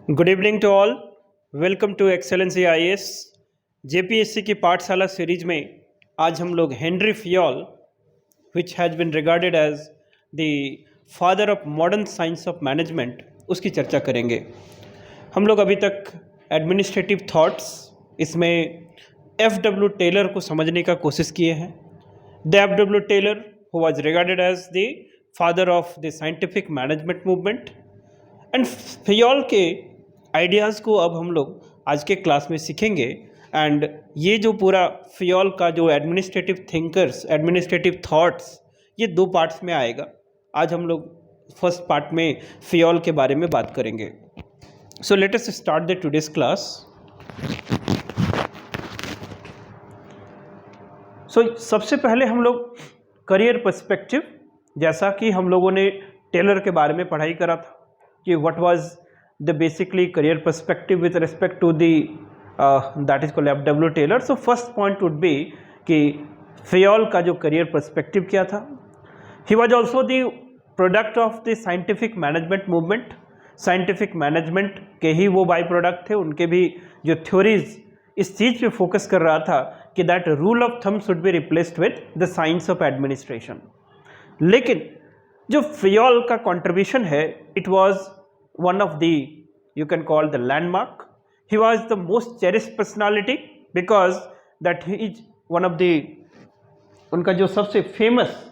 Good evening to all. Welcome to Excellency IAS. JPSC की पाठशाला series में आज हम लोग Henri Fayol which has been regarded as the father of modern science of management उसकी चर्चा करेंगे। हम लोग अभी तक एडमिनिस्ट्रेटिव थॉट्स इसमें एफ.डब्ल्यू. टेलर को समझने का कोशिश किए हैं। The F W. Taylor who was regarded as the father of the scientific management movement and Fayol के आइडियाज़ को अब हम लोग आज के क्लास में सीखेंगे। एंड ये जो पूरा फियोल का जो एडमिनिस्ट्रेटिव थिंकर्स, एडमिनिस्ट्रेटिव थॉट्स, ये दो पार्ट्स में आएगा। आज हम लोग फर्स्ट पार्ट में फियोल के बारे में बात करेंगे। So let us start the today's class. So सबसे पहले हम लोग करियर पर्सपेक्टिव, जैसा कि हम लोगों ने टेलर के बारे में पढ़ाई करा था कि what was the basically career perspective with respect to the that is called F W. Taylor. So first point would be कि फियोल का जो करियर पर्सपेक्टिव क्या था। He was also the product of the scientific management movement. Scientific management के ही वो by product थे। उनके भी जो थ्योरीज इस चीज़ पे फोकस कर रहा था कि that rule of thumb should be replaced with the science of administration. लेकिन जो फियोल का कंट्रीब्यूशन है, it was one of the, you can call the landmark. He was the most cherished personality because that he is one of the, उनका जो सबसे famous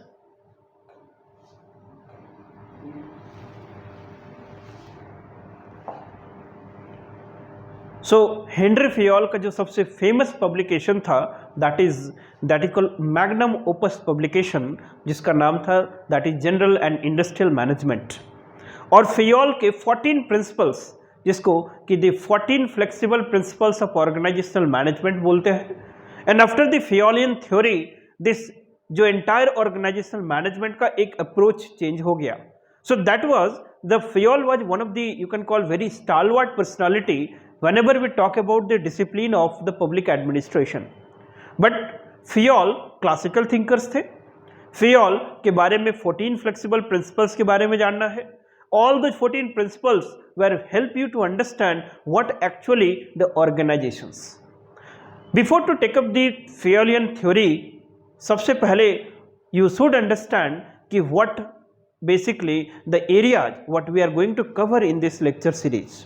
Henry Fayol का जो सबसे फेमस पब्लिकेशन था that is called magnum opus publication, जिसका नाम था that is general and industrial management. और फियोल के 14 प्रिंसिपल्स, जिसको कि the 14 flexible principles of organisational management बोलते हैं। And after the Fayolian theory this जो एंटायर ऑर्गेनाइजेशनल मैनेजमेंट का एक अप्रोच चेंज हो गया। So that was the Fayol was one of the, you can call, very stalwart personality whenever we talk about the discipline of the public administration. But Fayol classical thinkers थे। Fayol के बारे में 14 flexible principles के बारे में जानना है। All the 14 principles will help you to understand what actually the organizations. Before to take up the Fiolian theory, सबसे पहले you should understand कि what basically the areas what we are going to cover in this lecture series.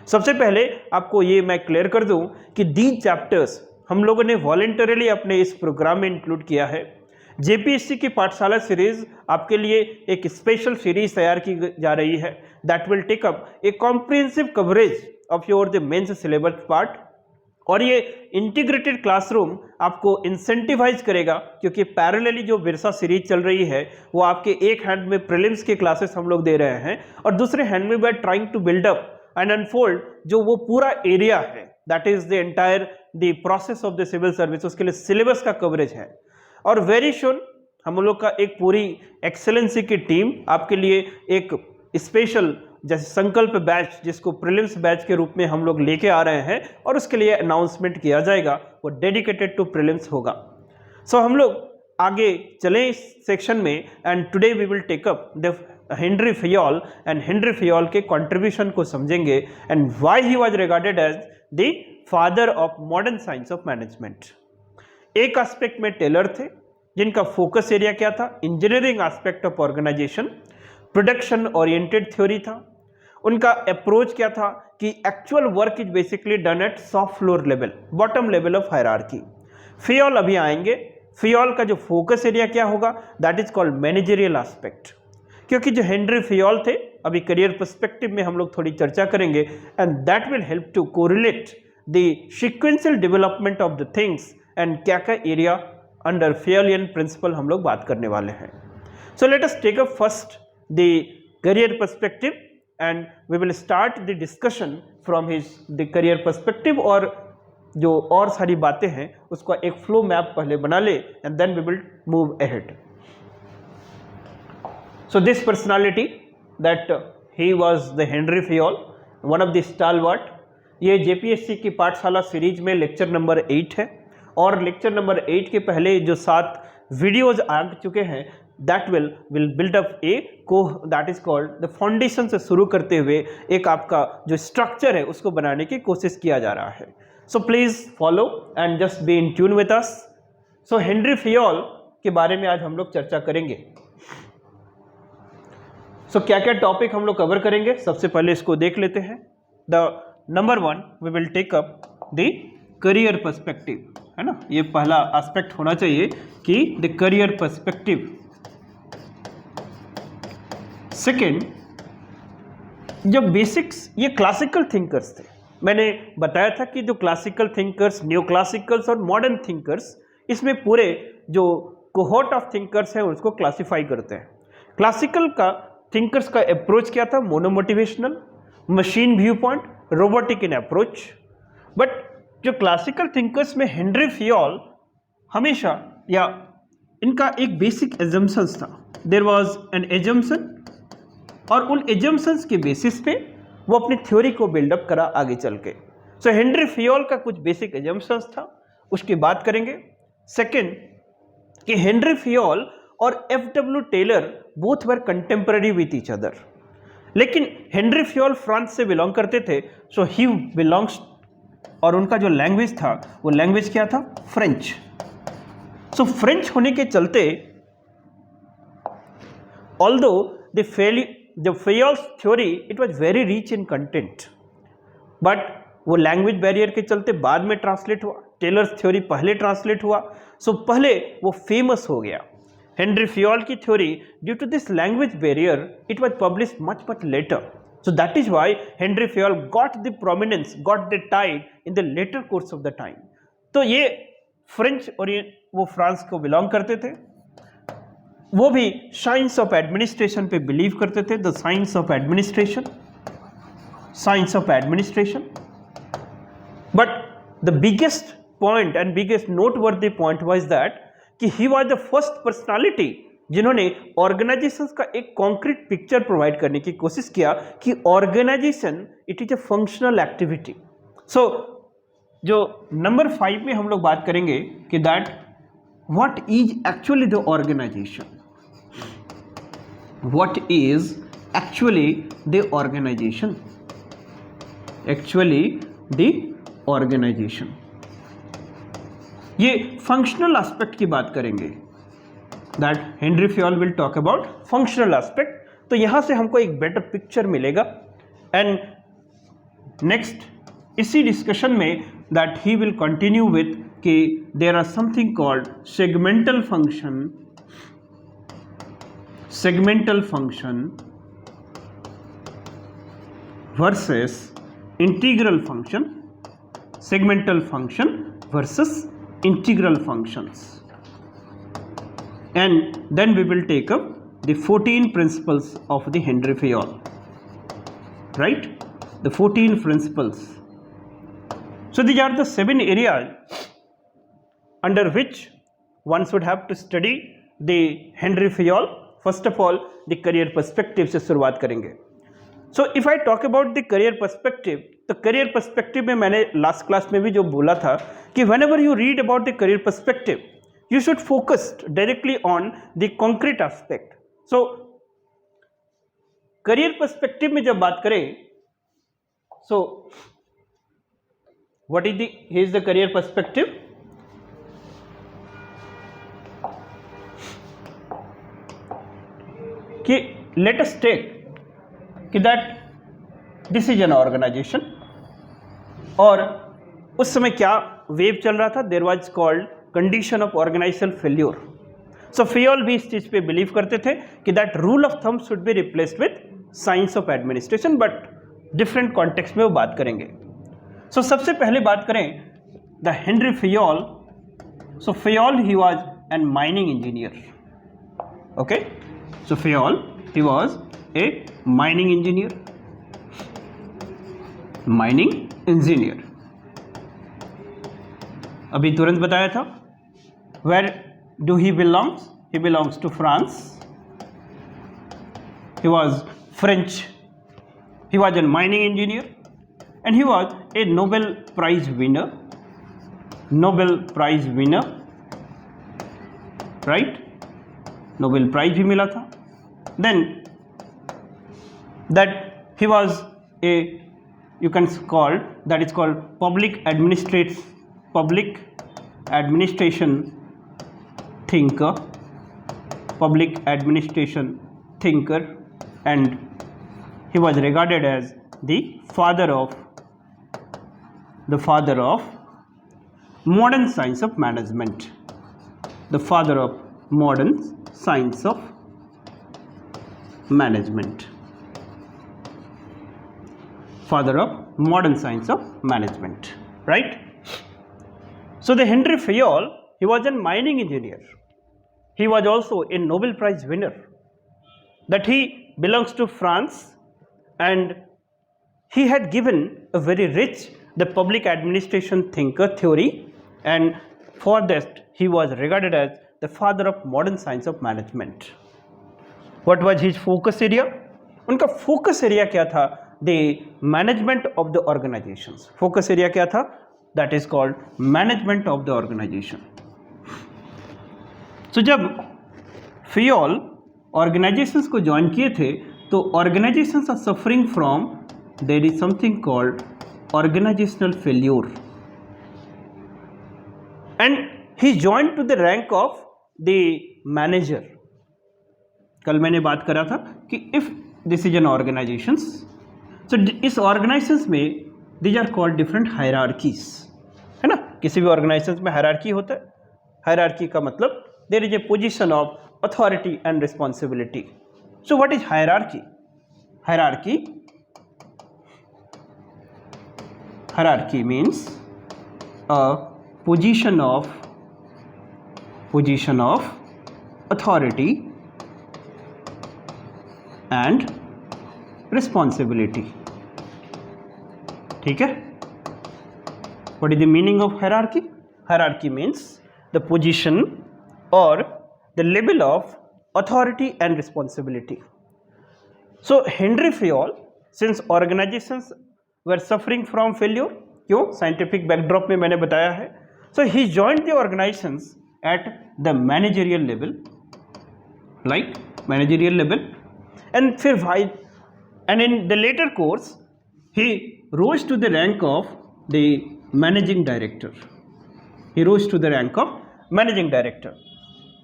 सबसे पहले आपको ये मैं clear कर दूं कि दीज चैप्टर्स हम लोगों ने वॉलंटरीली अपने इस प्रोग्राम में इंक्लूड किया है। जेपीएससी की पाठशाला सीरीज आपके लिए एक स्पेशल सीरीज तैयार की जा रही है that will take up a comprehensive coverage of your the mains syllabus part. और ये इंटीग्रेटेड क्लासरूम आपको इंसेंटिवाइज करेगा, क्योंकि पैरेलली जो बिरसा सीरीज चल रही है वो आपके एक हैंड में प्रीलिम्स के क्लासेस हम लोग दे रहे हैं और दूसरे हैंड में we are trying to build up and unfold जो वो पूरा एरिया है that is the entire the process of the civil service, उसके लिए सिलेबस का कवरेज है। और वेरी सुन हम लोग का एक पूरी एक्सेलेंसी की टीम आपके लिए एक स्पेशल जैसे संकल्प बैच, जिसको प्रीलिम्स बैच के रूप में हम लोग लेके आ रहे हैं और उसके लिए अनाउंसमेंट किया जाएगा, वो डेडिकेटेड टू प्रीलिम्स होगा। सो हम लोग आगे चलें इस सेक्शन में and today we will take up the Henri Fayol and Henri Fayol के कंट्रीब्यूशन को समझेंगे and why he was regarded as the father of modern science of management. एक एस्पेक्ट में टेलर थे जिनका फोकस एरिया क्या था, engineering aspect of organisation, production oriented theory था। उनका अप्रोच क्या था कि actual work is basically done at soft floor level, bottom level of hierarchy. फियोल अभी आएंगे। फियोल का जो फोकस एरिया क्या होगा that is called managerial aspect, क्योंकि जो हेनरी फियोल थे अभी करियर पर्सपेक्टिव में हम लोग थोड़ी चर्चा करेंगे and that will help to correlate the sequential development of the things and क्या क्या एरिया अंडर फियोलियन प्रिंसिपल हम लोग बात करने वाले हैं। So let us take up first the career perspective and we will start the discussion from his the career perspective. और जो और सारी बातें हैं उसका एक फ्लो मैप पहले बना ले and then we will move ahead. So this personality that he was the Henry Fiol, one of the stalwart। ये जेपीएससी की पाठशाला सीरीज में लेक्चर नंबर 8 है और लेक्चर नंबर 8 के पहले जो 7 वीडियोज आ चुके हैं दैट विल बिल्ड अप ए को that is called the foundation से शुरू करते हुए एक आपका जो स्ट्रक्चर है उसको बनाने की कोशिश किया जा रहा है. So please follow and just be in tune with us. So Henri Fayol के बारे में आज हम लोग चर्चा करेंगे. सो क्या क्या टॉपिक हम लोग कवर करेंगे, सबसे पहले इसको देख लेते हैं. The number 1 we will take up the career perspective, है ना, ये पहला एस्पेक्ट होना चाहिए कि द करियर पर्सपेक्टिव. सेकेंड, जो बेसिक्स, ये क्लासिकल थिंकर्स थे. मैंने बताया था कि जो क्लासिकल थिंकर्स, न्यू क्लासिकल्स और मॉडर्न थिंकर्स, इसमें पूरे जो कोहोर्ट ऑफ थिंकर्स हैं उसको क्लासिफाई करते हैं. क्लासिकल का थिंकर्स का अप्रोच क्या था? Monomotivational, machine view point, robotic in approach. But जो क्लासिकल थिंकर्स में हेनरी फियोल हमेशा, या इनका एक बेसिक एजम्पशंस था. देयर वाज एन एजम्पशन, और उन एजम्पशंस के बेसिस पे वो अपनी थ्योरी को बिल्डअप करा आगे चल के. सो हेनरी फियोल का कुछ बेसिक एजम्पशंस था, उसकी बात करेंगे. सेकेंड, कि हेनरी फियोल और F W. Taylor both were contemporary with each other. लेकिन हेनरी फियोल फ्रांस से बिलोंग करते थे, सो ही बिलोंग्स, और उनका जो लैंग्वेज था वो लैंग्वेज क्या था? फ्रेंच. सो फ्रेंच होने के चलते although the Fayol's theory it was very rich in content, but वो लैंग्वेज बैरियर के चलते बाद में ट्रांसलेट हुआ. टेलर्स थ्योरी पहले ट्रांसलेट हुआ, सो पहले वो फेमस हो गया. हेनरी फियोल की theory, due to this language barrier, it was published much later. So that is why Henry Fayol got the prominence, got the tide in the later course of the time. तो ये French, और ये वो France को belong करते थे. वो भी साइंस ऑफ एडमिनिस्ट्रेशन पे बिलीव करते थे. The science of administration, science of administration. But the biggest point and biggest noteworthy point was that कि he was the first personality जिन्होंने ऑर्गेनाइजेशंस का एक कॉन्क्रीट पिक्चर प्रोवाइड करने की कोशिश किया कि organisation it is a functional activity. So जो नंबर 5 में हम लोग बात करेंगे कि that what is actually the organisation. What is actually the organisation? Actually the organisation, ये फंक्शनल एस्पेक्ट की बात करेंगे. That Henri Fayol will talk about functional aspect. तो यहाँ से हमको एक बेटर पिक्चर मिलेगा. एंड नेक्स्ट इसी डिस्कशन में that he will continue with कि there are something called segmental function, segmental function versus integral function, segmental function versus integral functions. And then we will take up the 14 principles of the Henry Fayol, right? The 14 principles. So these are the 7 areas under which one should have to study the Henry Fayol. First of all, the career perspective से शुरुआत करेंगे. So if I talk about the career perspective, तो career perspective में मैंने last class में भी जो बोला था कि whenever you read about the career perspective, you should focus directly on the concrete aspect. So career perspective में जब बात करें, so what is the career perspective? कि let us take कि that this is an organization, और उस समय क्या वेव चल रहा था? there was called condition of organisational failure. So Fayol भी इस चीज पे बिलीव करते थे कि that rule of thumb should be replaced with science of administration, but different context में वो बात करेंगे. सो सबसे पहले बात करें the Henri Fayol. So Fayol he was an mining engineer. Okay, so Fayol he was a mining engineer. Mining engineer अभी तुरंत बताया था. Where do he belongs? He belongs to France. He was French. He was a mining engineer, and he was a Nobel Prize winner. Nobel Prize winner, right? Nobel prize भी मिला था। Then that he was a you can call that is called public administration thinker, and he was regarded as the father of modern science of management, the father of modern science of management, father of modern science of management, right? So the Henry Fayol, he was a mining engineer. He was also a Nobel Prize winner. That he belongs to France, and he had given a very rich the public administration thinker theory, and for that he was regarded as the father of modern science of management. What was his focus area? उनका focus area क्या था? The management of the organizations. Focus area क्या था? That is called management of the organization. So जब Fayol organizations को join किए थे तो organizations are suffering from there is something called organizational failure, and he joined to the rank of the manager. कल मैंने बात करा था कि if this is an organizations, so इस organizations में these are called different hierarchies, है ना? किसी भी organizations में hierarchy होता है. Hierarchy का मतलब there is a position of authority and responsibility. So what is hierarchy? Hierarchy means a position of authority and responsibility. ठीक है? What is the meaning of hierarchy? Hierarchy means the position or the level of authority and responsibility. So Henry Fayol, since organizations were suffering from failure, क्यों? Scientific backdrop में मैंने बताया है. So he joined the organizations at the managerial level, like managerial level, and फिर भाई, and in the later course he rose to the rank of the managing director.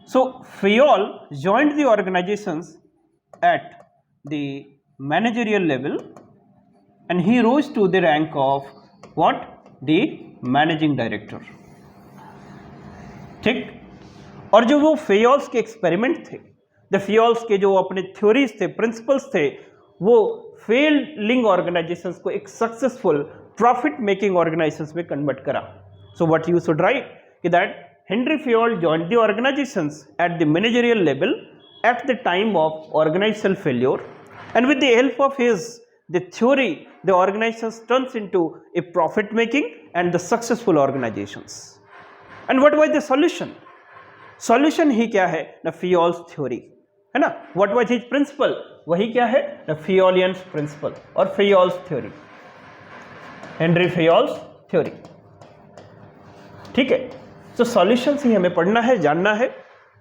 So Fayol joined the organizations at the managerial level, and he rose to the rank of what? The managing director. ठीक? और जो वो फेयोल्स के experiment थे, the फेयोल्स के जो अपने theories थे, प्रिंसिपल्स थे, वो फेलिंग ऑर्गेनाइजेशंस को एक सक्सेसफुल प्रॉफिट मेकिंग ऑर्गेनाइजेशंस में कन्वर्ट करा. So what you should write कि that Henry Fayol joined the organizations at the managerial level at the time of organizational failure, and with the help of the theory, the organizations turns into a profit making and the successful organizations. And what was the solution? Solution ही क्या है? The Fayol's theory, है ना? What was his principle? वही क्या है? The Fayolian principle और Fayol's theory, Henry Fayol's theory. ठीक है? तो सॉल्यूशंस ही हमें पढ़ना है, जानना है.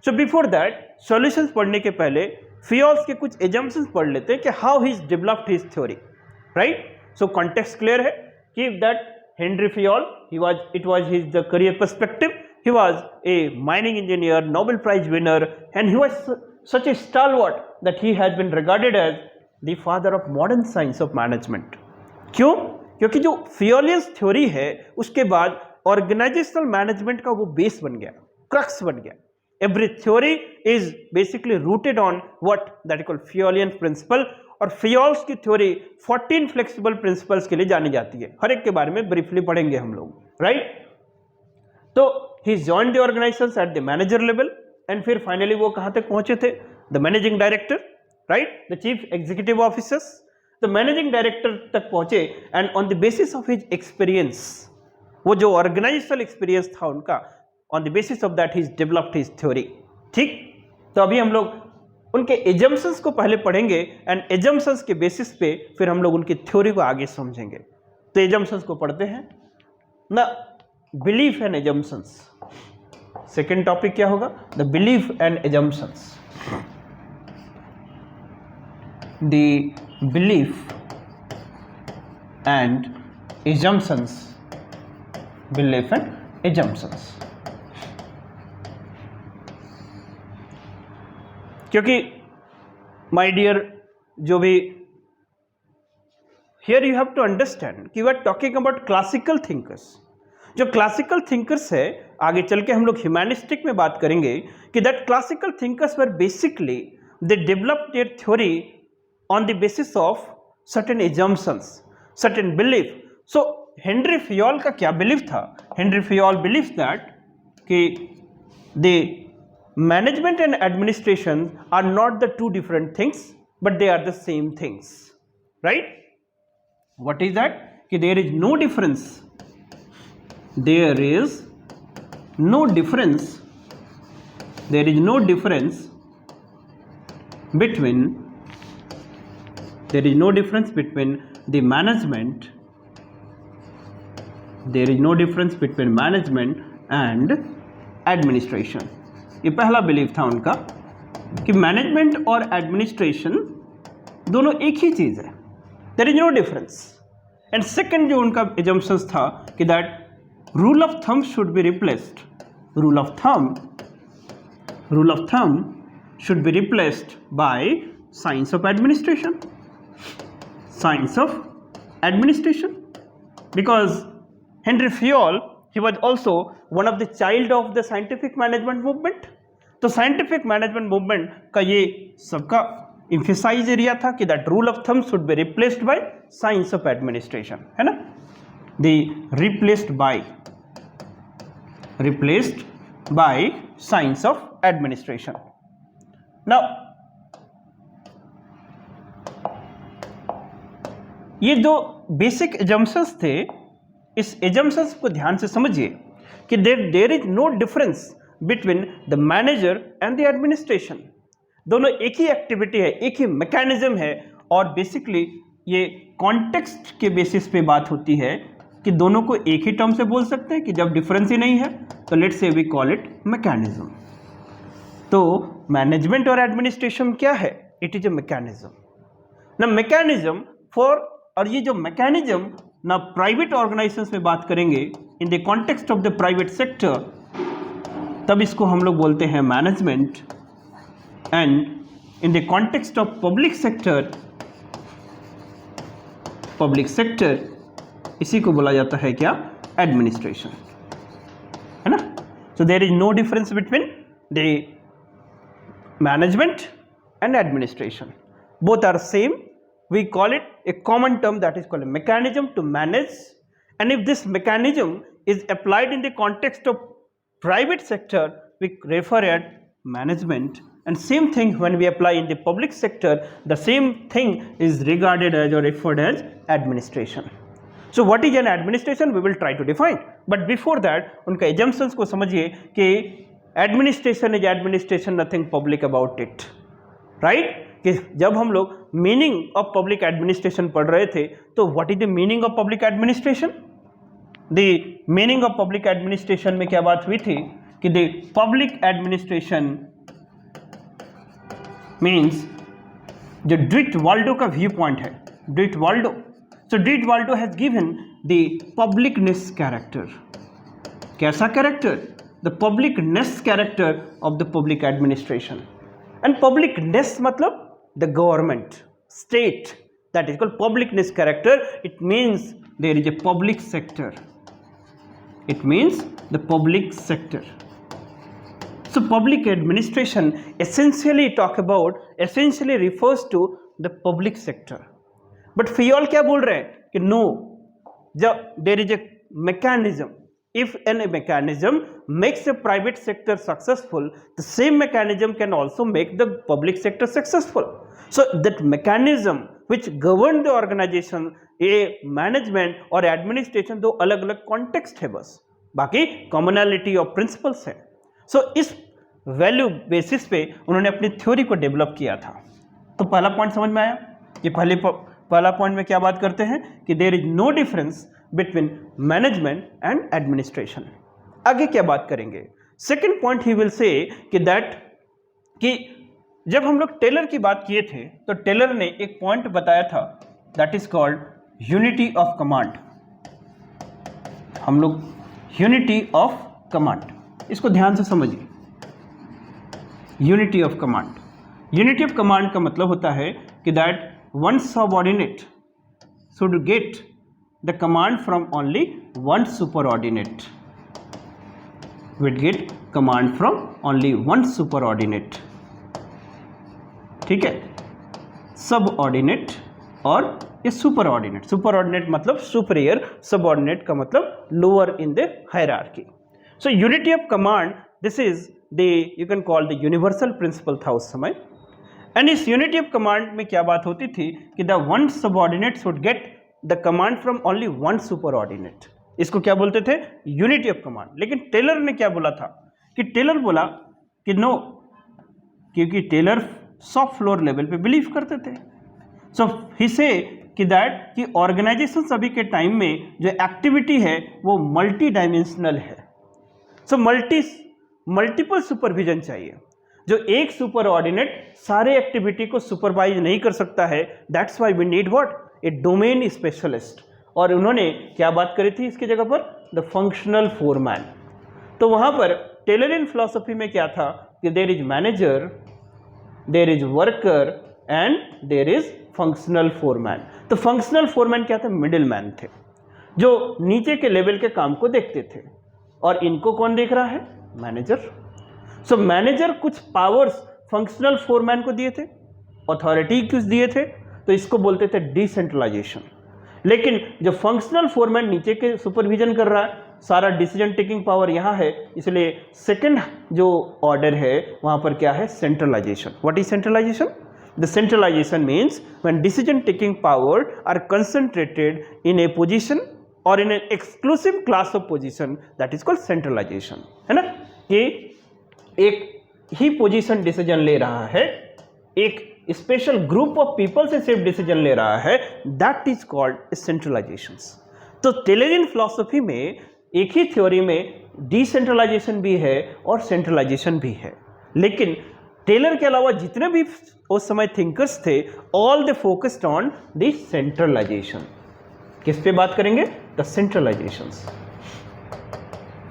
सो बिफोर दैट, सॉल्यूशंस पढ़ने के पहले फियोल्स के कुछ एजम्पशंस पढ़ लेते हैं कि how he developed his theory, right? So context clear है कि that Henri Fayol, it was his the career perspective. He was a mining engineer, Nobel prize winner, and he was such a stalwart that he has been regarded as the father of modern science of management. क्यों? क्योंकि जो फियोलियन theory है उसके बाद organisational management का वो base बन गया, क्रक्स बन गया. Every theory is basically rooted on what that is called Fayolian principle. और फियोल्स की थ्योरी 14 फ्लेक्सिबल प्रिंसिपल्स के लिए जानी जाती है. हर एक के बारे में ब्रीफली पढ़ेंगे हम लोग, राइट? तो he joined the organisations at the manager level, and फिर फाइनली वो कहां तक पहुंचे थे? The managing director, right? The chief executive officers, the managing director तक पहुंचे, and on the basis of his experience, वो जो ऑर्गेनाइजेशनल एक्सपीरियंस था उनका, on the basis of that he developed his theory. ठीक? तो अभी हम लोग उनके एजम्पशंस को पहले पढ़ेंगे, एंड एजम्पशंस के बेसिस पे फिर हम लोग उनकी थ्योरी को आगे समझेंगे. तो एजम्पशंस को पढ़ते हैं ना. Belief and assumptions, second topic क्या होगा? The belief and assumptions. the belief and assumptions, belief and assumptions, क्योंकि माय डियर जो भी here you have to understand कि we are talking about classical thinkers. जो क्लासिकल थिंकर्स है, आगे चल के हम लोग ह्यूमैनिस्टिक में बात करेंगे कि that classical thinkers were basically they developed their theory on the basis of certain assumptions, certain belief. So Henri Fayol का क्या बिलीफ था? हेनरी फियोल बिलीव दैट कि the management and administration are not the two different things but they are the same things, right? What is that? कि there is no difference. There is no difference. There is no difference between. There is no difference between the management. There is no difference between management and administration. ये पहला believe था उनका कि management और administration दोनों एक ही चीज़ है। There is no difference. And second जो उनका एजम्पशंस था कि that rule of thumb should be replaced, rule of thumb should be replaced by science of administration, science of administration, because Henri Fayol he was also one of the child of the scientific management movement। तो scientific management movement का ये सबका emphasise area था कि that rule of thumb should be replaced by science of administration, है ना? The replaced by science of administration. Now ये जो बेसिक एजम्पशंस थे, इस एजम्पशंस को ध्यान से समझिए कि there is no difference between the manager and the administration. दोनों एक ही एक्टिविटी है, एक ही मैकेनिज्म है, और बेसिकली ये कॉन्टेक्स्ट के बेसिस पे बात होती है कि दोनों को एक ही टर्म से बोल सकते हैं कि जब डिफरेंस ही नहीं है तो let's say we call it mechanism. तो मैनेजमेंट और एडमिनिस्ट्रेशन क्या है? इट इज ए मैकेनिज्म ना, मैकेनिज्म फॉर, और ये जो मैकेनिज्म ना प्राइवेट ऑर्गेनाइजेशंस में बात करेंगे in the context of the private sector, तब इसको हम लोग बोलते हैं management, and in the context of public sector इसी को बोला जाता है क्या? एडमिनिस्ट्रेशन, है ना? So there is no difference between the management and administration, both are same. We call it a common term that is called a mechanism to manage, and if this mechanism is applied in the context of private sector, we refer at management, and same thing when we apply in the public sector, the same thing is regarded as or referred as administration. So what is an administration? We will try to define, but before that उनका assumptions को समझिए कि administration is administration, nothing public about it, right? कि जब हम लोग meaning of public administration पढ़ रहे थे तो what is the meaning of public administration? The meaning of public administration में क्या बात हुई थी कि द पब्लिक एडमिनिस्ट्रेशन मीन्स जो ड्रिट वाल्डो का व्यू पॉइंट है, ड्रिट Waldo, so ड्रिट Waldo has given the पब्लिकनेस character. कैसा character? The पब्लिकनेस character of the public administration. And पब्लिकनेस मतलब the government, state, that is called publicness character. It means there is a public sector. It means the public sector. So public administration essentially refers to the public sector. But Fayol क्या बोल रहे हैं कि no, there is a mechanism. If any mechanism makes the private sector successful, the same mechanism can also make the public sector successful. So that mechanism which govern the organization, a management और administration, दो अलग अलग context है, बस बाकी commonality of principles है। So इस value basis पे उन्होंने अपनी थ्योरी को डेवलप किया था। तो पहला पॉइंट समझ में आया? ये पहला पॉइंट में क्या बात करते हैं कि there is no difference between management and administration। आगे क्या बात करेंगे? Second point he will say कि दैट कि जब हम लोग टेलर की बात किए थे तो टेलर ने एक पॉइंट बताया था that is called unity of command. हम लोग यूनिटी ऑफ कमांड, इसको ध्यान से समझिए। Unity of command, unity of command का मतलब होता है कि that one subordinate should get the command from only one superordinate, will get command from only one superordinate. ठीक है, सबऑर्डिनेट और ये सुपरऑर्डिनेट। सुपरऑर्डिनेट मतलब सुपीरियर, सबऑर्डिनेट का मतलब lower in the hierarchy. So unity of command, this is the you can call the universal principle था उस समय। एंड इस यूनिटी ऑफ कमांड में क्या बात होती थी कि the one subordinate should get the command from only one superordinate. इसको क्या बोलते थे? Unity of command. लेकिन टेलर ने क्या बोला था कि टेलर बोला कि नो, क्योंकि टेलर सॉफ्ट फ्लोर लेवल पे बिलीव करते थे। सो ही से कि दैट कि ऑर्गेनाइजेशन अभी के टाइम में जो एक्टिविटी है वो मल्टी डायमेंशनल है। सो मल्टीपल सुपरविजन चाहिए। जो एक सुपर ऑर्डिनेट सारे एक्टिविटी को सुपरवाइज नहीं कर सकता है, that's why we need what, a domain specialist. और उन्होंने क्या बात करी थी इसकी जगह पर? The functional foreman. तो वहां पर टेलरियन फिलॉसफी में क्या था कि there is manager, there is worker and there is functional foreman. तो फंक्शनल फोरमैन क्या थे? मिडिल मैन थे, जो नीचे के लेवल के काम को देखते थे। और इनको कौन देख रहा है? मैनेजर। सो मैनेजर कुछ पावर्स फंक्शनल फोरमैन को दिए थे, अथॉरिटी कुछ दिए थे, तो इसको बोलते थे डिसेंट्रलाइजेशन। लेकिन जो फंक्शनल फोरमैन नीचे के सुपरविजन कर रहा है, सारा डिसीजन टेकिंग पावर यहाँ है, इसलिए सेकंड जो ऑर्डर है वहाँ पर क्या है? Centralization. What is centralization? The centralization means when decision taking power are concentrated in a position or in an exclusive class of position, that is called centralization। है ना, कि एक ही पोजीशन डिसीजन ले रहा है, एक स्पेशल ग्रुप ऑफ पीपल से सिर्फ डिसीजन ले रहा है, दैट इज कॉल्ड सेंट्रलाइजेशन। तो टेलरियन फिलॉसफी में एक ही थ्योरी में डिसेंट्रलाइजेशन भी है और सेंट्रलाइजेशन भी है। लेकिन टेलर के अलावा जितने भी उस समय थिंकर्स थे, all they focused on the centralization. किस पे बात करेंगे? The centralizations.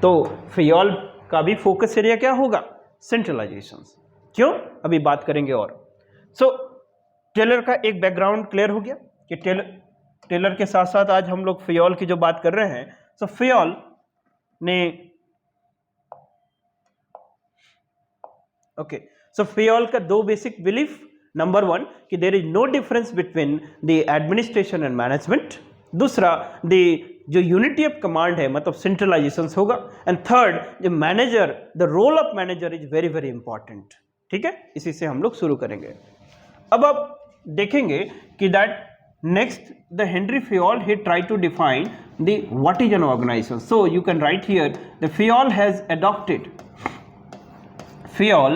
तो फियोल का भी फोकस एरिया क्या होगा? सेंट्रलाइजेशंस। क्यों? अभी बात करेंगे। और सो टेलर का एक बैकग्राउंड क्लियर हो गया कि टेलर के साथ साथ आज हम लोग फियोल की जो बात कर रहे हैं। सो फियोल ने ओके, सो फियोल का दो बेसिक बिलीफ, नंबर वन कि there is no difference between the administration and management, दूसरा द जो यूनिटी ऑफ कमांड है मतलब सेंट्रलाइजेशन होगा, एंड थर्ड जो manager, the role of manager is very very important. ठीक है, इसी से हम लोग शुरू करेंगे। अब आप देखेंगे कि that next the Henri Fayol he tried to define the what is an organization. So you can write here the Fiol has adopted, Fiol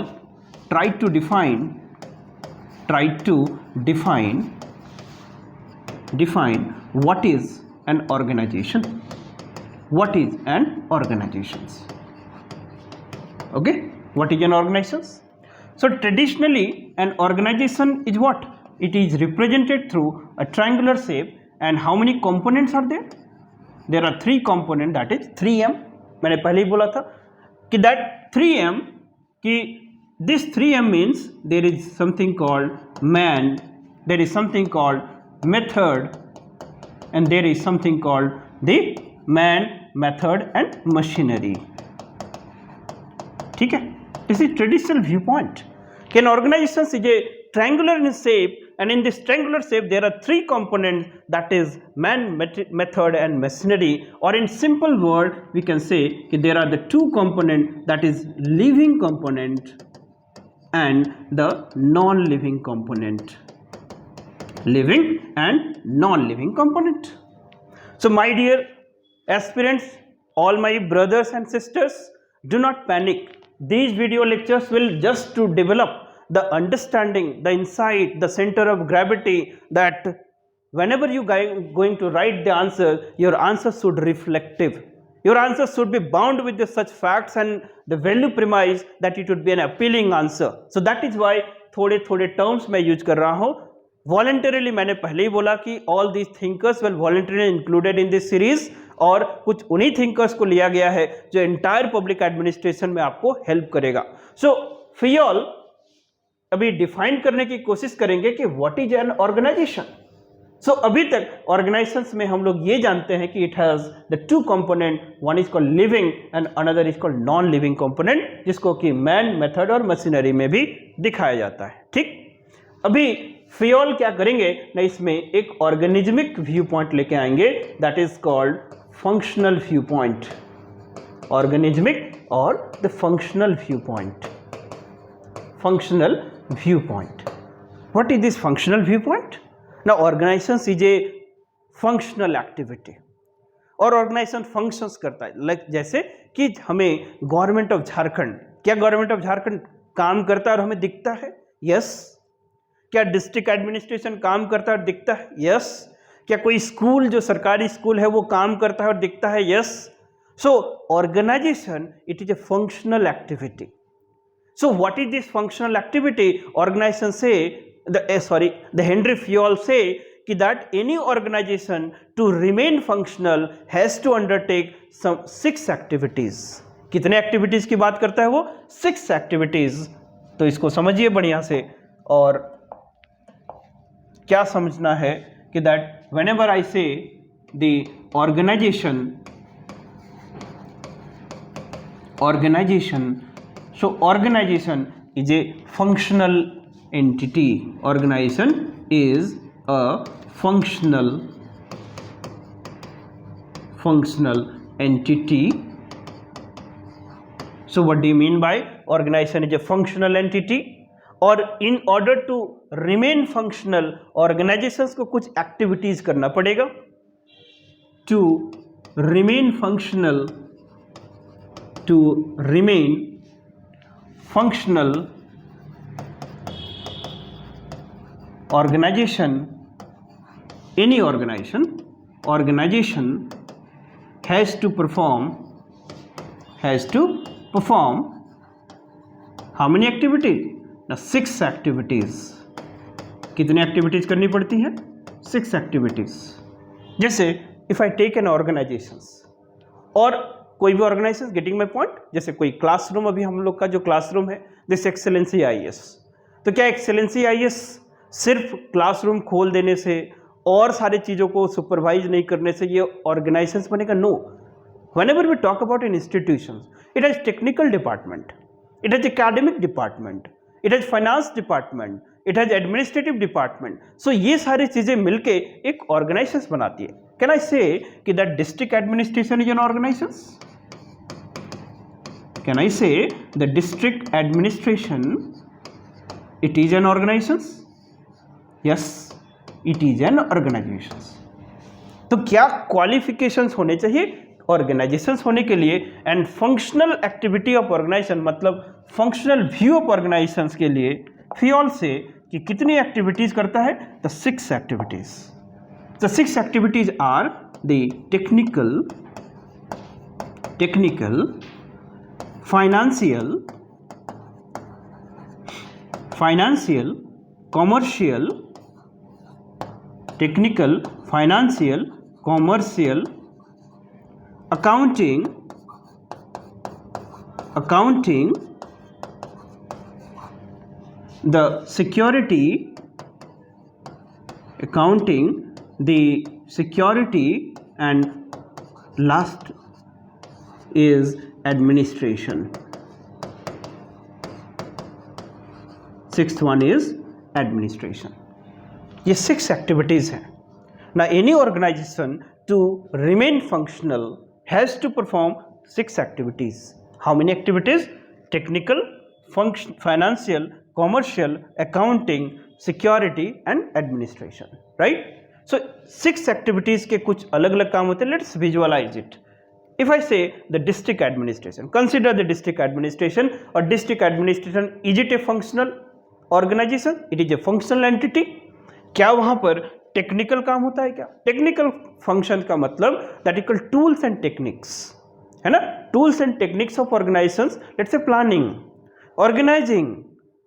tried to define what is an organization. What is an organization? Okay, what is an organization? So traditionally an organization is what? It is represented through a triangular shape, and how many components are there? There are three components, that is 3M. मैंने पहले ही बोला था कि that 3M कि this 3M means there is something called man, there is something called method, and there is something called the man, method and machinery. ठीक है, this is traditional viewpoint. An organization is a triangular in shape, and in this triangular shape there are three components, that is man, method and machinery. Or in simple word we can say that there are the two components, that is living component and the non-living component. Living and non-living component. So my dear aspirants, all my brothers and sisters, do not panic. These video lectures will just to develop the understanding, the insight, the center of gravity, that whenever you going to write the answer, your answer should reflective. Your answer should be bound with the such facts and the value premise that it would be an appealing answer. So that is why थोड़े थोड़े terms मैं use कर रहा हूं। Voluntarily मैंने पहले ही बोला कि all these thinkers well voluntarily included in this series, और कुछ उन्हीं थिंकर्स को लिया गया है जो एंटायर पब्लिक एडमिनिस्ट्रेशन में आपको हेल्प करेगा। सो फियोल अभी डिफाइन करने की कोशिश करेंगे कि व्हाट इज एन ऑर्गेनाइजेशन। सो अभी तक ऑर्गेनाइजेशंस में हम लोग ये जानते हैं कि it has the two component, one is called living and another is called non living component, जिसको कि मैन, मेथड और मशीनरी में भी दिखाया जाता है। ठीक, अभी फियोल क्या करेंगे ना, इसमें एक ऑर्गेनिज्मिक व्यू पॉइंट लेके आएंगे, that is called functional view point. Organismic और the functional view point. Functional view point, what is this functional view point? ना organisation is a functional activity, और ऑर्गेनाइजेशन फंक्शंस करता है। लाइक जैसे कि हमें गवर्नमेंट ऑफ झारखंड, क्या गवर्नमेंट ऑफ झारखंड काम करता है और हमें दिखता है? यस। क्या डिस्ट्रिक्ट एडमिनिस्ट्रेशन काम करता है और दिखता है? यस। क्या कोई स्कूल जो सरकारी स्कूल है वो काम करता है और दिखता है? Yes. So organization it is a functional activity. So what is this functional activity? Organization से the Henry Fayol say कि that any organization to remain functional has to undertake some 6 activities. कितने एक्टिविटीज की बात करता है वो? 6 activities. तो इसको समझिए बढ़िया से। और क्या समझना है कि that whenever I say the organization, so organization is a functional entity. Organization is a functional entity. So what do you mean by organization is a functional entity? और in order to remain functional, organizations को कुछ activities करना पड़ेगा। To remain functional, organization, any organization has to perform how many activities? Now 6 activities. कितनी activities करनी पड़ती हैं? 6 activities. जैसे if I take an organizations, और कोई भी ऑर्गेनाइजेशन, गेटिंग माई पॉइंट, जैसे कोई क्लासरूम, अभी हम लोग का जो क्लासरूम है दिस एक्सेलेंसी आईएएस, तो क्या एक्सेलेंसी आईएएस सिर्फ क्लासरूम खोल देने से और सारी चीज़ों को सुपरवाइज नहीं करने से ये ऑर्गेनाइजेशंस बनेगा? No. Whenever we talk about an institutions, it has technical department, it has academic department, it has finance department, it has administrative department. So ये सारी चीज़ें मिलके एक ऑर्गेनाइजेशन बनाती है। कैन आई से कि that district administration is an organization? Can I say the district administration it is an organization? Yes, it is an organization. तो क्या क्वालिफिकेशंस होने चाहिए ऑर्गेनाइजेशंस होने के लिए? And functional activity of organization मतलब functional view of organizations के लिए फियोल से कि कितनी एक्टिविटीज करता है? The 6 activities. The 6 activities are the technical, financial, commercial, technical, financial, commercial, accounting, the security, and last is administration. 6th one is administration. ये 6 activities हैं ना। Any organization to remain functional has to perform 6 activities. How many activities? Technical, financial, commercial, accounting, security and administration, right? So 6 activities के कुछ अलग अलग काम होते हैं। Let's visualize it. If I say the district administration, consider the district administration, or district administration, is it a functional organization? It is a functional entity. क्या वहाँ पर टेक्निकल काम होता है क्या? टेक्निकल फंक्शन का मतलब that equal tools and techniques, है ना? Tools and techniques of organizations, let's say planning, organizing,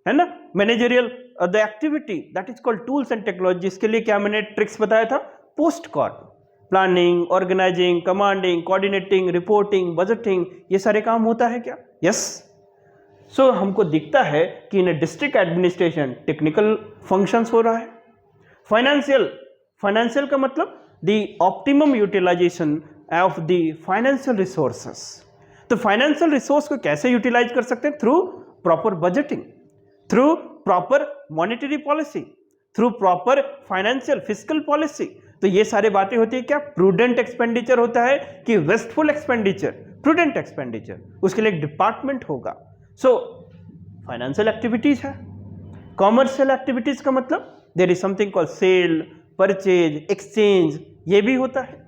है ना, managerial the activity that is called tools and technology, इसके लिए क्या मैंने ट्रिक्स बताया था, POSDCORB, planning, organizing, commanding, coordinating, reporting, budgeting, ये सारे काम होता है क्या? यस। सो हमको दिखता है कि in district administration technical functions हो रहा है। फाइनेंशियल का मतलब the optimum utilization of the financial resources. तो फाइनेंशियल रिसोर्स को कैसे यूटिलाइज कर सकते हैं? Through proper budgeting, through proper monetary policy, through proper financial fiscal policy. तो ये सारी बातें होती है क्या? प्रूडेंट एक्सपेंडिचर होता है कि वेस्टफुल एक्सपेंडिचर? प्रूडेंट एक्सपेंडिचर, उसके लिए एक डिपार्टमेंट होगा। सो फाइनेंशियल एक्टिविटीज है। कॉमर्शियल एक्टिविटीज का मतलब there is something called sale, purchase, exchange, ये भी होता है।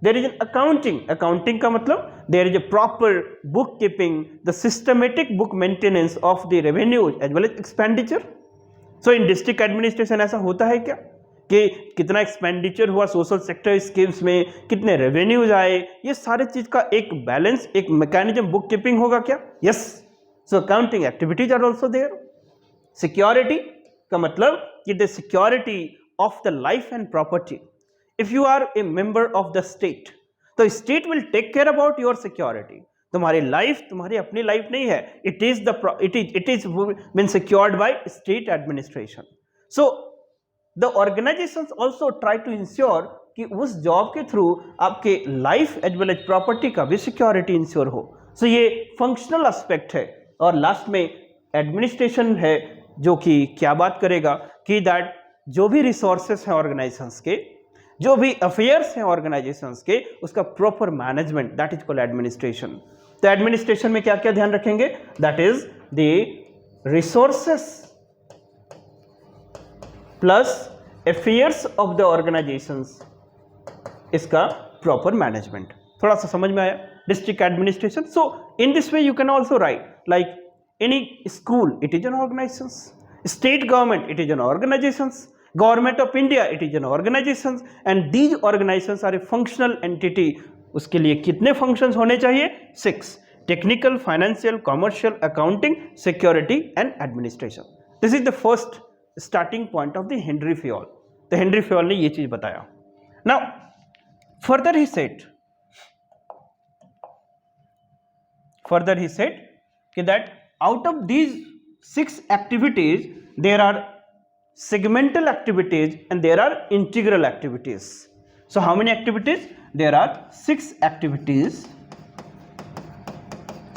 देयर इज एन अकाउंटिंग का मतलब there is a proper book keeping, the systematic book maintenance of the revenues as well as expenditure. So in district administration ऐसा होता है क्या कि कितना एक्सपेंडिचर हुआ सोशल सेक्टर स्कीम्स में, कितने रेवेन्यूज आए, ये सारे चीज का एक बैलेंस, एक मैकेनिज्म बुक कीपिंग होगा क्या? Yes. So accounting activities are also there. Security का मतलब कि the security of the life and property. If you are a member of the state, तो state will take care about your security. तुम्हारी life तुम्हारी अपनी life नहीं है, it is been secured by state administration. So the organisations also try to ensure कि उस job के through आपके life as well as property का भी सिक्योरिटी इंश्योर हो। सो ये फंक्शनल एस्पेक्ट है। और लास्ट में एडमिनिस्ट्रेशन है जो कि क्या बात करेगा कि दैट जो भी रिसोर्सेस हैं ऑर्गेनाइजेशंस के, जो भी अफेयर्स हैं ऑर्गेनाइजेशंस के, उसका proper management, that is called administration. तो एडमिनिस्ट्रेशन में क्या क्या ध्यान रखेंगे? That is the resources plus affairs of the organisations, इसका प्रॉपर मैनेजमेंट। थोड़ा सा समझ में आया? District administration. So in this way you can also right like any school, it is an organizations. State government, it is an organizations. Government of India, it is an organizations. And these organizations are a functional entity. उसके लिए कितने functions होने चाहिए? 6. Technical, financial, commercial, accounting, security and administration. This is the first starting point of the Henry Fayol. तो Henry Fayol ने ये चीज बताया. Now, further he said कि that out of these 6 activities, there are segmental activities and there are integral activities. So how many activities? There are 6 activities.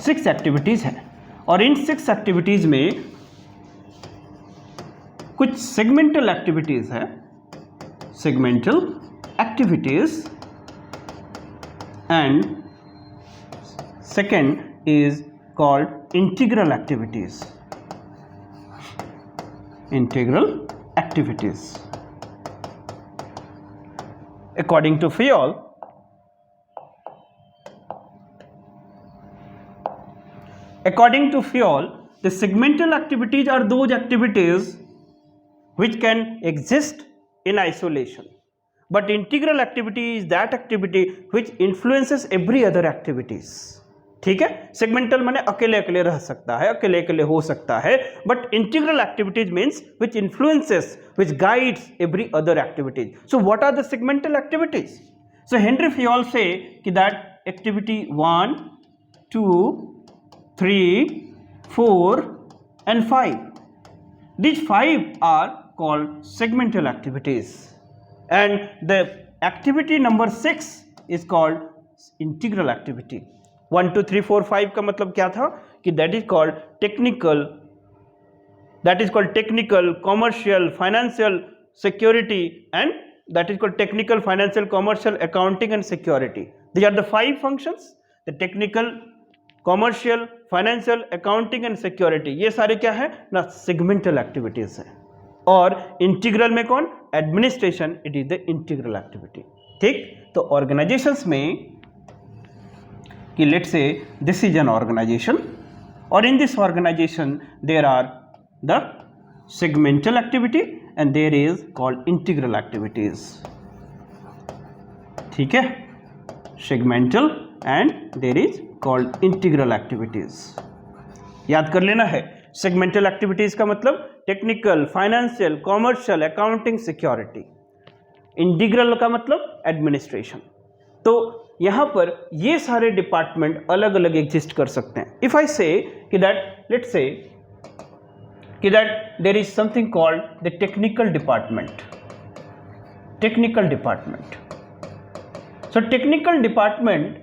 6 activities हैं और इन 6 activities में कुछ segmental activities हैं, segmental activities, and second is called integral activities. Integral activities. According to Fayol, the segmental activities are those activities which can exist in isolation, but integral activity is that activity which influences every other activities. ठीक है? Segmental माने अकेले अकेले रह सकता है, अकेले अकेले हो सकता है, but integral activities means which influences, which guides every other activities. So what are the segmental activities? So Henry Fayol say कि दैट एक्टिविटी 1, 2, 3, 4 and 5. These 5 are called segmental activities, and the activity number 6 is called integral activity. 1, 2, 3, 4, 5 का मतलब क्या था कि that is called technical, commercial, financial, security, and that is called technical, financial, commercial, accounting and security. These are the 5 functions. The technical, commercial, financial, accounting and security, ये सारे क्या है ना? सेगमेंटल एक्टिविटीज है. और इंटीग्रल में कौन? Administration, it is the integral activity. ठीक? तो ऑर्गेनाइजेशंस में कि let's say this is an organization, और in this organization there are the segmental activity and there is called integral activities. ठीक है? Segmental and there is called integral activities. याद कर लेना है, सेगमेंटल एक्टिविटीज का मतलब technical, financial, commercial, accounting, security. Integral का मतलब एडमिनिस्ट्रेशन। तो यहां पर ये सारे डिपार्टमेंट अलग अलग एग्जिस्ट कर सकते हैं। इफ आई से कि दैट लेट्स से कि that there is something called the technical department. Technical department, so technical department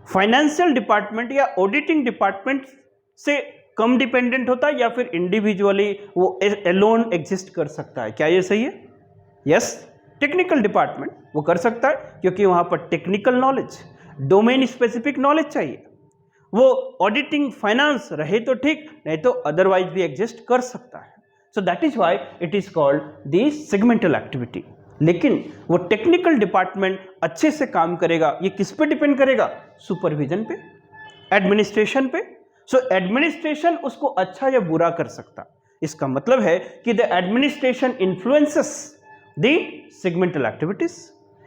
financial department या ऑडिटिंग डिपार्टमेंट से कम डिपेंडेंट होता है या फिर इंडिविजुअली वो एलोन एग्जिस्ट कर सकता है। क्या ये सही है? यस, टेक्निकल डिपार्टमेंट वो कर सकता है क्योंकि वहां पर technical knowledge, domain specific knowledge चाहिए। वो ऑडिटिंग फाइनेंस रहे तो ठीक, नहीं तो अदरवाइज भी एग्जिस्ट कर सकता है। So that is why it is called the segmental activity. लेकिन वो टेक्निकल डिपार्टमेंट अच्छे से काम करेगा, ये किस पे डिपेंड करेगा? सुपरविजन पे, एडमिनिस्ट्रेशन पे। सो एडमिनिस्ट्रेशन उसको अच्छा या बुरा कर सकता। इसका मतलब है कि the administration influences the segmental activities.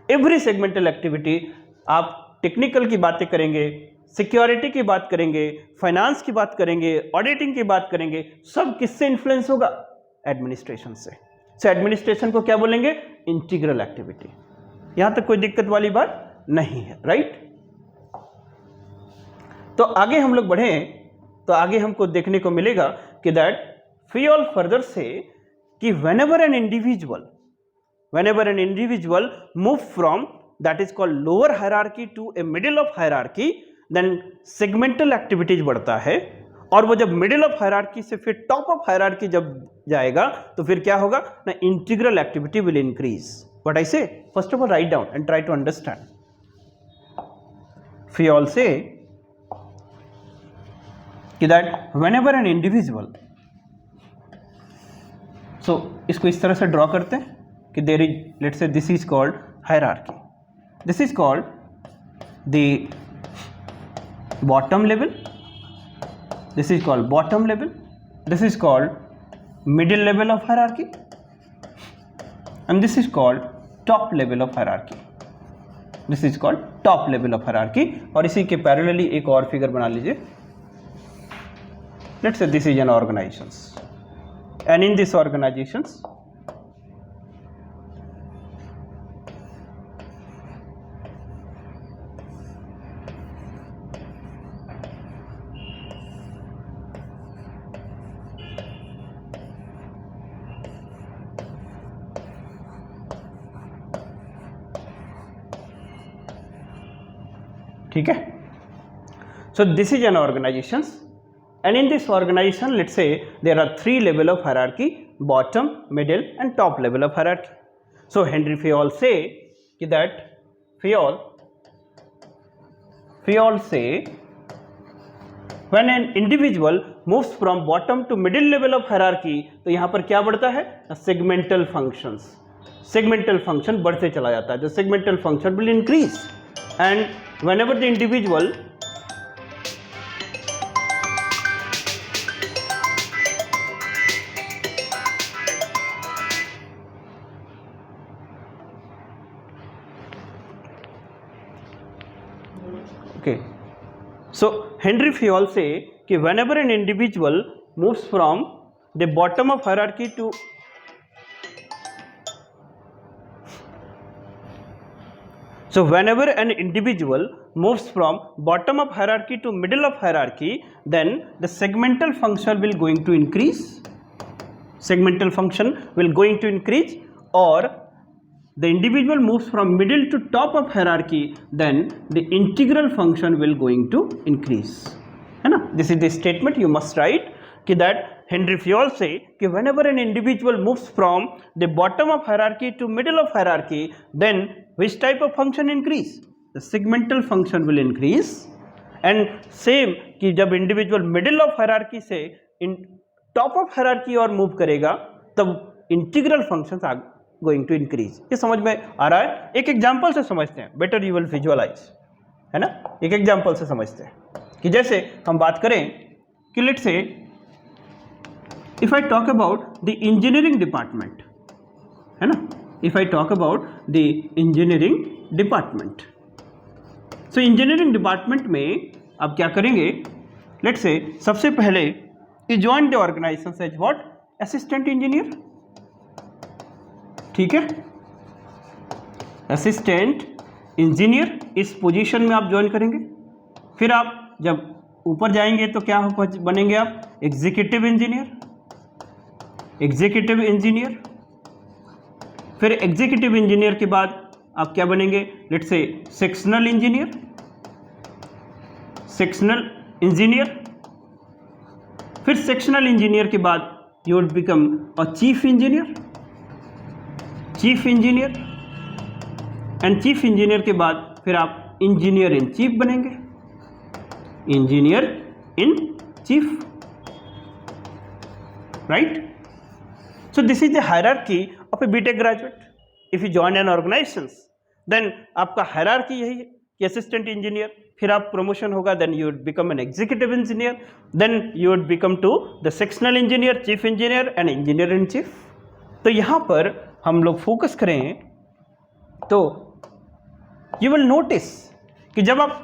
Every segmental activity, आप टेक्निकल की बातें करेंगे, सिक्योरिटी की बात करेंगे, फाइनेंस की बात करेंगे, ऑडिटिंग की बात करेंगे, सब किससे इन्फ्लुएंस होगा? एडमिनिस्ट्रेशन से। सो एडमिनिस्ट्रेशन को क्या बोलेंगे? Integral activity. यहां तक कोई दिक्कत वाली बात नहीं है, राइट? तो आगे हम लोग बढ़े तो आगे हमको देखने को मिलेगा कि दैट फियोल फर्दर से कि whenever an individual move from that is called lower hierarchy to a middle of hierarchy, then segmental activities बढ़ता है। और वो जब मिडिल ऑफ हायरार्की से फिर टॉप ऑफ हायरार्की जब जाएगा तो फिर क्या होगा ना? Integral activity will increase. What I say? First of all write down and try to understand. Fayol say कि that whenever an individual, so इसको इस तरह से ड्रॉ करते हैं कि there is, let's say this is called hierarchy, this is called the bottom level, this is called bottom level, this is called middle level of hierarchy, and this is called top level of hierarchy, this is called top level of hierarchy। और इसी के parallelly एक और figure बना लीजिए। let's say this is an organizations, and in this organizations ठीक है। So this is an organisation and in this organisation let's say there are 3 level of hierarchy, bottom, middle and top level of hierarchy. So Henri Fayol say कि that Fayol say when an individual moves from bottom to middle level of hierarchy, तो यहां पर क्या बढ़ता है? Segmental functions. Segmental function बढ़ते चला जाता है। The segmental function will increase and whenever the individual okay, so Henry Fayol say कि whenever an individual moves from the bottom of hierarchy to so whenever an individual moves from bottom of hierarchy to middle of hierarchy, then the segmental function will going to increase, segmental function will going to increase, or the individual moves from middle to top of hierarchy, then the integral function will going to increase, है ना? This is the statement you must write कि that Henry Fayol say कि whenever an individual moves from the bottom of hierarchy to middle of hierarchy, then which type of function increase? The segmental function will increase, and same कि जब individual middle of hierarchy से in top of hierarchy और move करेगा तब integral functions are going to increase। ये समझ में आ रहा है? एक एग्जाम्पल से समझते हैं, better you will visualize, है ना? एक एग्जाम्पल से समझते हैं कि जैसे हम बात करें कि let's say if I talk about the engineering department, है ना? If I talk about the engineering department, so engineering department में आप क्या करेंगे? Let's say सबसे पहले you join the organization as what? Assistant engineer, ठीक है, असिस्टेंट इंजीनियर इस पोजीशन में आप ज्वाइन करेंगे। फिर आप जब ऊपर जाएंगे तो क्या बनेंगे आप, एग्जीक्यूटिव इंजीनियर, एग्जीक्यूटिव इंजीनियर। फिर एग्जीक्यूटिव इंजीनियर के बाद आप क्या बनेंगे, let's say sectional engineer, sectional engineer. फिर सेक्शनल इंजीनियर के बाद you would become a chief engineer, chief engineer. And chief engineer के बाद फिर आप इंजीनियर इन चीफ बनेंगे, engineer in chief, right. So this is the hierarchy of a BTech graduate. If you join an organization, then आपका hierarchy यही है कि assistant engineer, फिर आप promotion होगा, then you would become an executive engineer, then you would become to the sectional engineer, chief engineer and engineer in chief. तो यहाँ पर हम लोग फोकस करें तो you will notice कि जब आप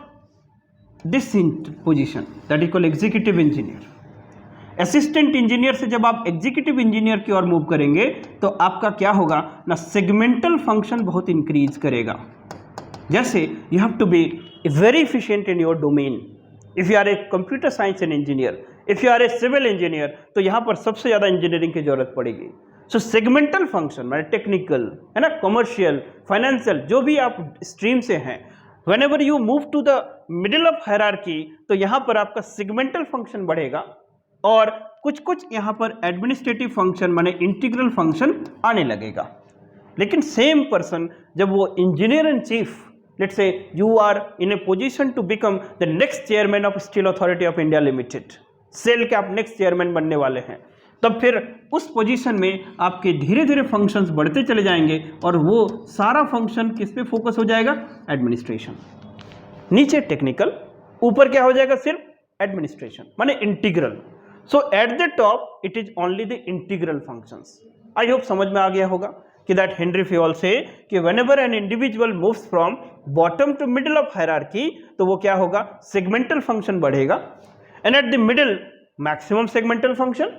this position that is called executive engineer, assistant engineer से जब आप एग्जीक्यूटिव इंजीनियर की ओर मूव करेंगे तो आपका क्या होगा ना, सेगमेंटल फंक्शन बहुत इंक्रीज करेगा। जैसे you have to be very efficient in your domain. If you are a computer science and engineer, if you are a civil engineer, तो यहाँ पर सबसे ज़्यादा इंजीनियरिंग की जरूरत पड़ेगी। सो सेगमेंटल फंक्शन माने टेक्निकल है ना, कमर्शियल, फाइनेंशियल, जो भी आप स्ट्रीम से हैं, whenever you move to the middle of hierarchy तो यहाँ पर आपका सेगमेंटल फंक्शन बढ़ेगा और कुछ कुछ यहाँ पर एडमिनिस्ट्रेटिव फंक्शन माने इंटीग्रल फंक्शन आने लगेगा। लेकिन सेम पर्सन जब वो engineer in chief, let's say you are in a position to become the next chairman of Steel Authority of India Limited, SAIL के आप नेक्स्ट चेयरमैन बनने वाले हैं, तब फिर उस पोजीशन में आपके धीरे धीरे फंक्शंस बढ़ते चले जाएंगे और वो सारा फंक्शन किस पे फोकस हो जाएगा, एडमिनिस्ट्रेशन। नीचे टेक्निकल, ऊपर क्या हो जाएगा, सिर्फ एडमिनिस्ट्रेशन माने integral. So at the top it is only the integral functions. I hope समझ में आ गया होगा कि that Henry Fayol say कि whenever an individual moves from bottom to middle of hierarchy तो वो क्या होगा, segmental function बढ़ेगा, and at the middle maximum segmental function.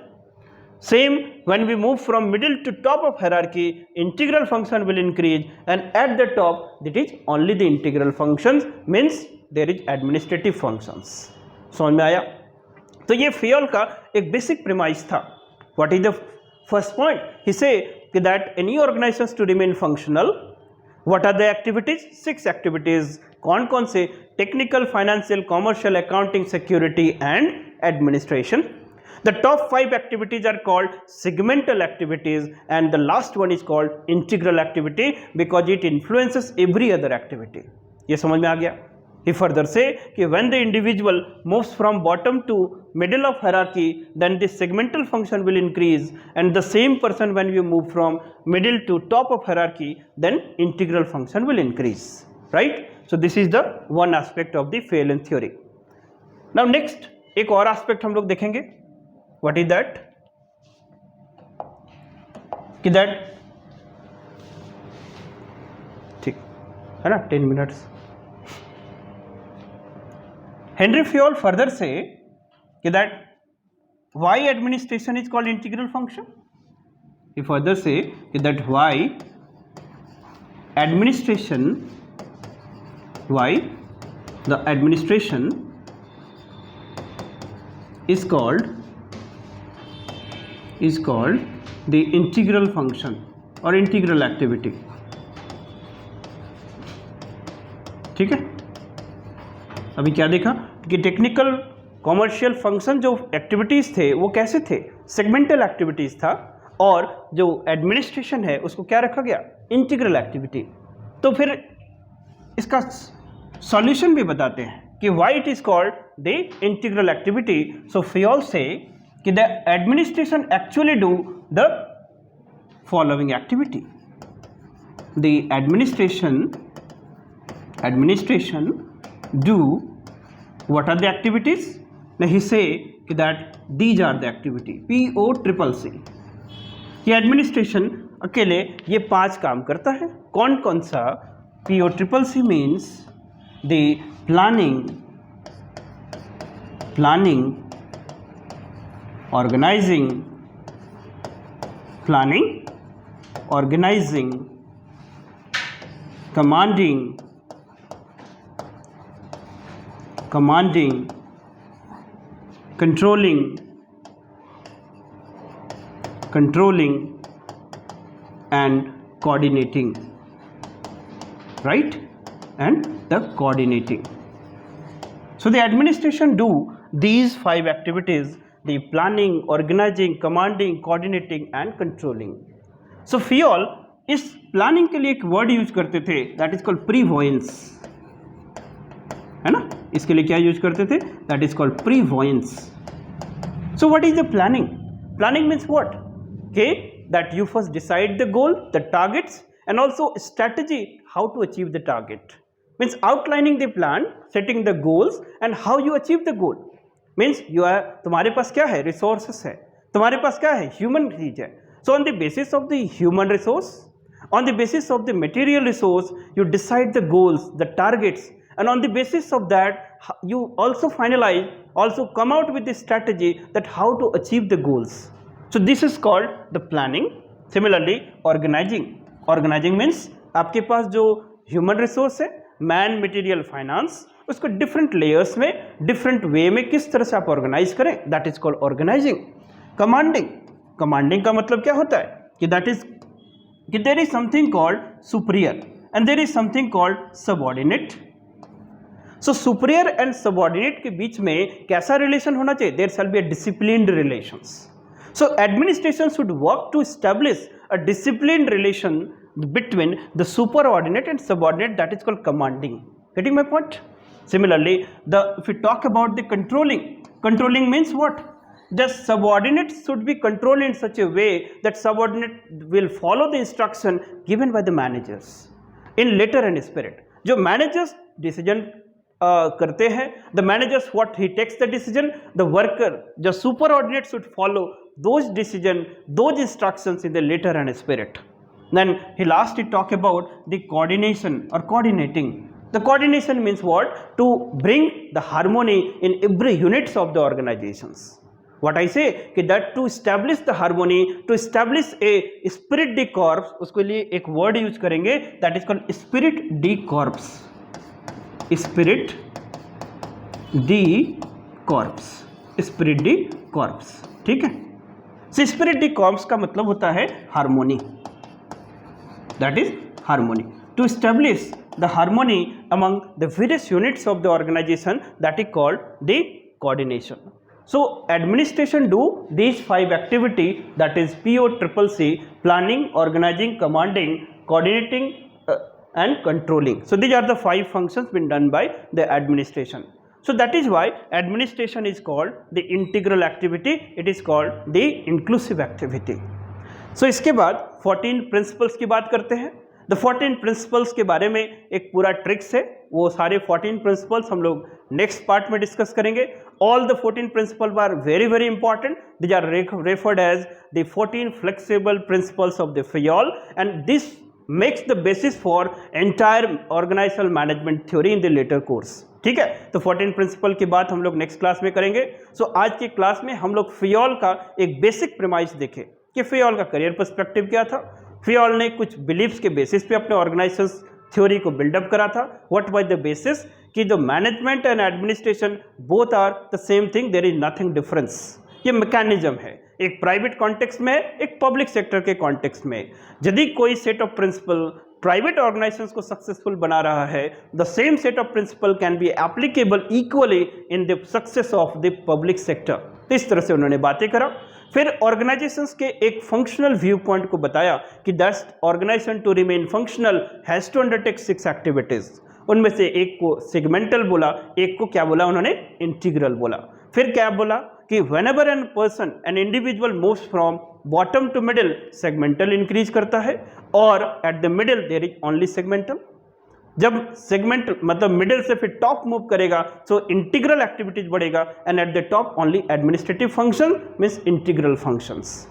Same when we move from middle to top of hierarchy, integral function will increase, and at the top that is only the integral functions, means there is administrative functions. समझ में आया? तो ये Fayol का एक basic premise था। What is the first point, he says कि that any organisations to remain functional, what are the activities, 6 activities, कौन कौन से, technical, financial, commercial, accounting, security and administration. The top 5 activities are called segmental activities and the last one is called integral activity because it influences every other activity. ये समझ में आ गया। He further say कि when the individual moves from bottom to middle of hierarchy, then the segmental function will increase, and the same person when you move from middle to top of hierarchy, then integral function will increase, right? So this is the one aspect of the Phelan theory. Now next एक और aspect हम लोग देखेंगे। What is that? कि that ठीक है ना, 10 minutes. Henry Fayol further say that why administration is called integral function. He further say that why the administration is called the integral function or integral activity. ठीक है, अभी क्या देखा कि टेक्निकल, कॉमर्शियल फंक्शन जो एक्टिविटीज़ थे वो कैसे थे, सेगमेंटल एक्टिविटीज़ था, और जो एडमिनिस्ट्रेशन है उसको क्या रखा गया, इंटीग्रल एक्टिविटी। तो फिर इसका सॉल्यूशन भी बताते हैं कि why it is called the integral activity. So Fayol से कि the administration actually do the following activity. The administration do what are the activities? Now he say that these are the activity, POCCC, कि administration अकेले ये 5 काम करता है। कौन कौन सा? POCCC means the planning, organizing, planning, organizing, commanding, controlling and coordinating, right? And the coordinating. So the administration do these 5 activities: the planning, organizing, commanding, coordinating and controlling. So Fayol इस planning के लिए एक word use करते थे, that is called प्रीवॉयंस, है ना? इसके लिए क्या यूज करते थे? That is called prevoyance. So what is the planning? Planning means what? के that you first decide the goal, the targets and also strategy how to achieve the target. Means outlining the plan, setting the goals and how you achieve the goal. Means you are, तुम्हारे पास क्या है? Resources है, तुम्हारे पास क्या है? Human चीज है. So on the basis of the human resource, on the basis of the material resource, you decide the goals, the targets, and on the basis of that you also finalize, also come out with the strategy that how to achieve the goals. So this is called the planning. Similarly organizing means आपके पास जो human resource है, man, material, finance, उसको different layers में, different way में किस तरह से आप organize करें, that is called organizing. Commanding का मतलब क्या होता है कि that is कि there is something called superior and there is something called subordinate. So superior and subordinate के बीच में कैसा रिलेशन होना चाहिए? There shall be a disciplined relations. So administration should work to establish a disciplined relation between the superordinate and subordinate, that is called commanding. Getting my point? Similarly, if we talk about the controlling means what? The subordinate should be controlled in such a way that subordinate will follow the instruction given by the managers in letter and spirit. जो managers decision करते हैं, the managers what he takes the decision, the worker, the superordinate should follow those decision, those instructions in the letter and spirit. Then he talk about the coordination or coordinating. The coordination means what? To bring the harmony in every units of the organizations. What I say कि that to establish the harmony, to establish a spirit de corps, उसके लिए एक word use करेंगे that is called spirit de corps. Spirit de corps. Spirit de corps. ठीक है? So spirit de corps का मतलब होता है harmony. That is harmony. To establish the harmony among the various units of the organization, that is called the coordination. So administration do these 5 activity, that is POCCC: planning, organizing, commanding, coordinating and controlling. So these are the 5 functions been done by the administration. So that is why administration is called the integral activity, it is called the inclusive activity. So इसके बाद 14 principles की बात करते हैं. The 14 principles के बारे में एक पूरा ट्रिक्स है, वो सारे 14 principles हम लोग नेक्स्ट पार्ट में डिस्कस करेंगे. All the 14 principles are very important. These are referred as the 14 flexible principles of the Fayol, and this makes the basis for entire organizational management theory in the later course. ठीक है? तो 14 principal की बात हम लोग next class में करेंगे. सो आज की क्लास में हम लोग Fayol का एक बेसिक प्रेमाइस देखें कि Fayol का करियर पर्सपेक्टिव क्या था. Fayol ने कुछ बिलीव्स के बेसिस पे अपने ऑर्गेनाइजेशन थ्योरी को बिल्डअप करा था. What was the basis? कि जो management and administration both are the same thing, there is nothing difference. ये मैकेनिज्म है, एक प्राइवेट कॉन्टेक्स्ट में, एक पब्लिक सेक्टर के कॉन्टेक्स्ट में. यदि कोई set of principle private organizations को सक्सेसफुल बना रहा है, the same set of principle can be applicable equally in the success of the public sector. तो इस तरह से उन्होंने बातें करा. फिर ऑर्गेनाइजेशंस के एक फंक्शनल व्यू पॉइंट को बताया कि that organization to remain functional has to undertake 6 activities. उनमें से एक को सेगमेंटल बोला, एक को क्या बोला उन्होंने? इंटीग्रल बोला. फिर क्या बोला कि whenever an person, an individual moves from bottom to middle, segmental increase करता है, और at the middle there is only segmental. जब सेगमेंट मतलब मिडिल से फिर टॉप मूव करेगा सो इंटीग्रल एक्टिविटीज बढ़ेगा, and at the top only administrative function means integral functions.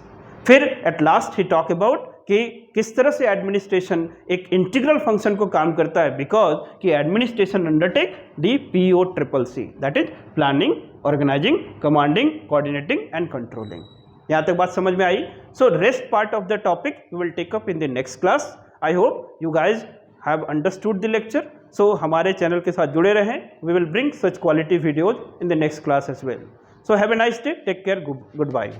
फिर at last he talk about कि किस तरह से एडमिनिस्ट्रेशन एक इंटीग्रल फंक्शन को काम करता है, बिकॉज कि administration undertake the POCCC, that is planning, organizing, commanding, coordinating and controlling. यहाँ तक बात समझ में आई? So rest part of the topic we will take up in the next class. I hope you guys have understood the lecture. So हमारे channel के साथ जुड़े रहें. We will bring such quality videos in the next class as well. So have a nice day. Take care. Goodbye.